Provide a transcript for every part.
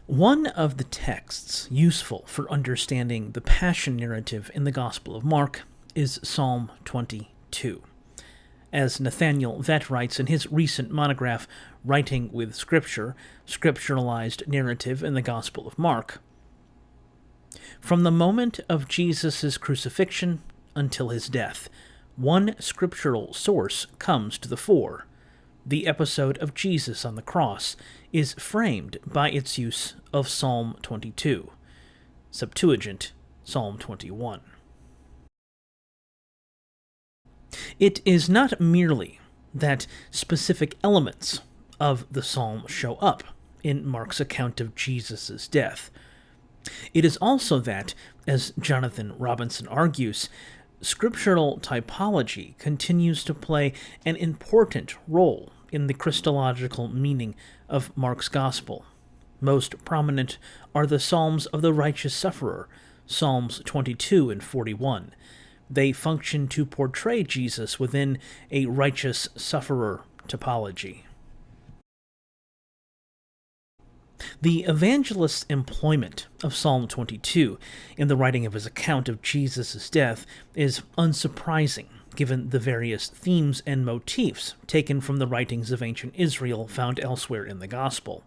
One of the texts useful for understanding the Passion narrative in the Gospel of Mark is Psalm 22. As Nathaniel Vett writes in his recent monograph, Writing with Scripture, Scripturalized Narrative in the Gospel of Mark, from the moment of Jesus' crucifixion until his death, one scriptural source comes to the fore. The episode of Jesus on the cross is framed by its use of Psalm 22, Septuagint, Psalm 21. It is not merely that specific elements of the psalm show up in Mark's account of Jesus' death. It is also that, as Jonathan Robinson argues, scriptural typology continues to play an important role in the Christological meaning of Mark's Gospel. Most prominent are the Psalms of the Righteous Sufferer, Psalms 22 and 41. They function to portray Jesus within a righteous sufferer typology. The evangelist's employment of Psalm 22 in the writing of his account of Jesus' death is unsurprising, given the various themes and motifs taken from the writings of ancient Israel found elsewhere in the Gospel.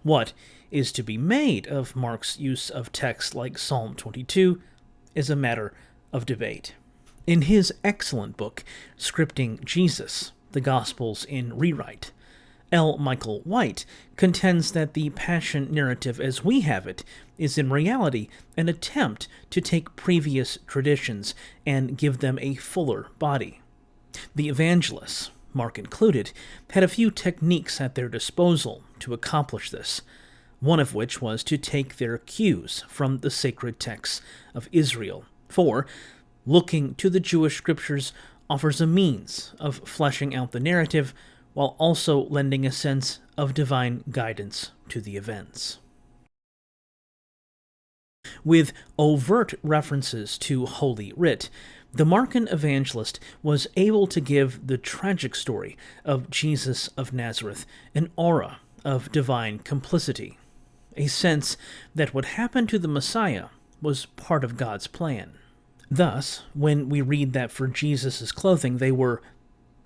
What is to be made of Mark's use of texts like Psalm 22 is a matter of debate. In his excellent book, Scripting Jesus, the Gospels in Rewrite, L. Michael White contends that the Passion narrative as we have it is in reality an attempt to take previous traditions and give them a fuller body. The evangelists, Mark included, had a few techniques at their disposal to accomplish this, one of which was to take their cues from the sacred texts of Israel, for looking to the Jewish scriptures offers a means of fleshing out the narrative while also lending a sense of divine guidance to the events. With overt references to Holy Writ, the Markan evangelist was able to give the tragic story of Jesus of Nazareth an aura of divine complicity, a sense that what happened to the Messiah was part of God's plan. Thus, when we read that for Jesus' clothing they were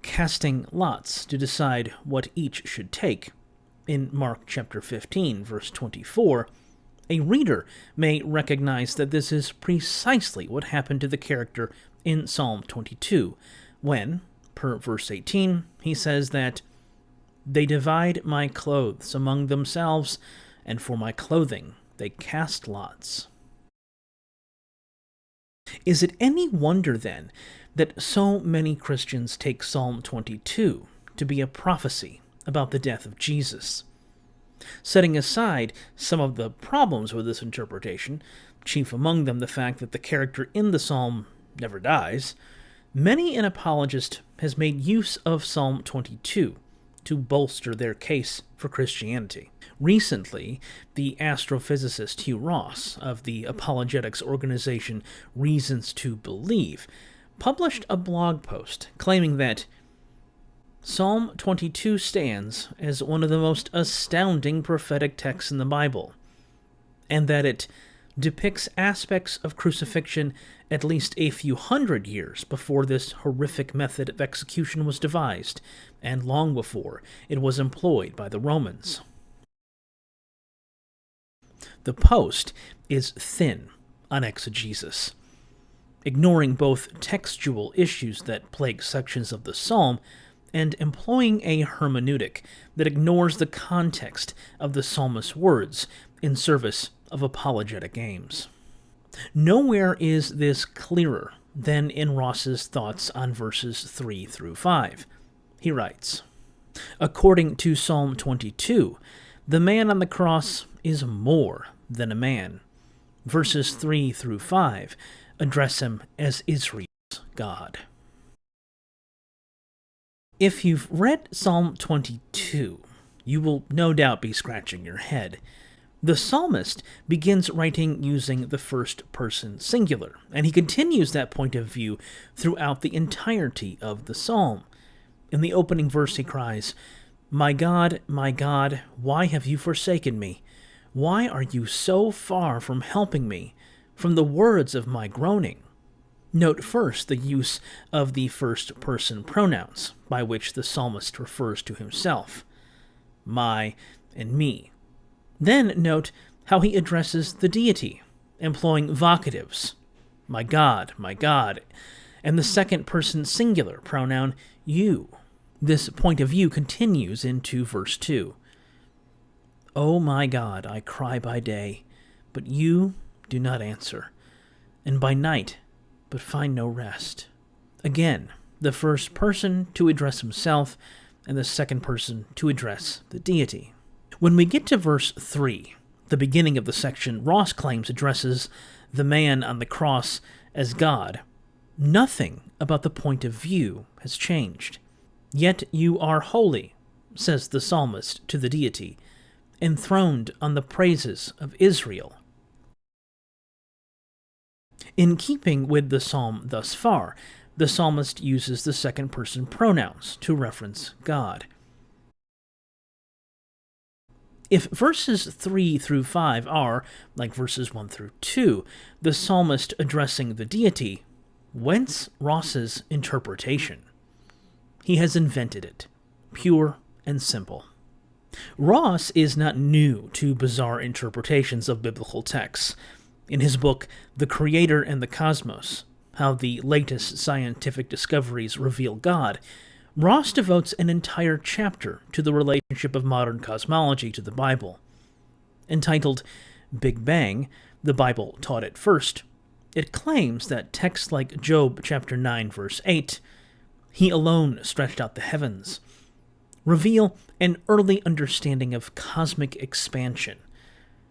casting lots to decide what each should take, in Mark chapter 15, verse 24, a reader may recognize that this is precisely what happened to the character in Psalm 22, when, per verse 18, he says that, "They divide my clothes among themselves, and for my clothing they cast lots." Is it any wonder, then, that so many Christians take Psalm 22 to be a prophecy about the death of Jesus? Setting aside some of the problems with this interpretation, chief among them the fact that the character in the psalm never dies, many an apologist has made use of Psalm 22 to bolster their case for Christianity. Recently, the astrophysicist Hugh Ross of the apologetics organization Reasons to Believe published a blog post claiming that Psalm 22 stands as one of the most astounding prophetic texts in the Bible, and that it depicts aspects of crucifixion at least a few hundred years before this horrific method of execution was devised, and long before it was employed by the Romans. The post is thin on exegesis, ignoring both textual issues that plague sections of the psalm and employing a hermeneutic that ignores the context of the psalmist's words in service of apologetic aims. Nowhere is this clearer than in Ross's thoughts on verses 3 through 5. He writes, "According to Psalm 22, the man on the cross is more than a man. Verses 3 through 5 address him as Israel's God." If you've read Psalm 22, you will no doubt be scratching your head. The psalmist begins writing using the first-person singular, and he continues that point of view throughout the entirety of the psalm. In the opening verse he cries, my God, why have you forsaken me? Why are you so far from helping me, from the words of my groaning? Note first the use of the first-person pronouns, by which the psalmist refers to himself, my and me. Then note how he addresses the deity, employing vocatives, my God, and the second-person singular pronoun, you. This point of view continues into verse 2. O my God, I cry by day, but you do not answer, and by night, but find no rest. Again, the first person to address himself, and the second person to address the deity. When we get to verse 3, the beginning of the section, Ross claims addresses the man on the cross as God. Nothing about the point of view has changed. Yet you are holy, says the psalmist to the deity, enthroned on the praises of Israel. In keeping with the psalm thus far, the psalmist uses the second-person pronouns to reference God. If verses 3 through 5 are, like verses 1 through 2, the psalmist addressing the deity, whence Ross's interpretation? He has invented it, pure and simple. Ross is not new to bizarre interpretations of biblical texts. In his book, The Creator and the Cosmos, How the Latest Scientific Discoveries Reveal God, Ross devotes an entire chapter to the relationship of modern cosmology to the Bible. Entitled Big Bang, the Bible Taught It First, it claims that texts like Job chapter 9, verse 8, He alone stretched out the heavens, reveal an early understanding of cosmic expansion.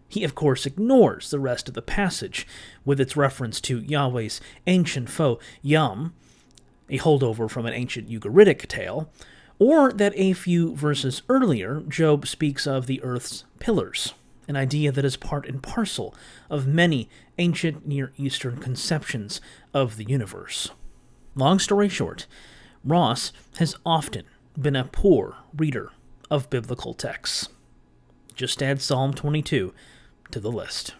He, of course, ignores the rest of the passage, with its reference to Yahweh's ancient foe, Yam, a holdover from an ancient Ugaritic tale, or that a few verses earlier, Job speaks of the earth's pillars, an idea that is part and parcel of many ancient Near Eastern conceptions of the universe. Long story short, Ross has often been a poor reader of biblical texts. Just add Psalm 22 to the list.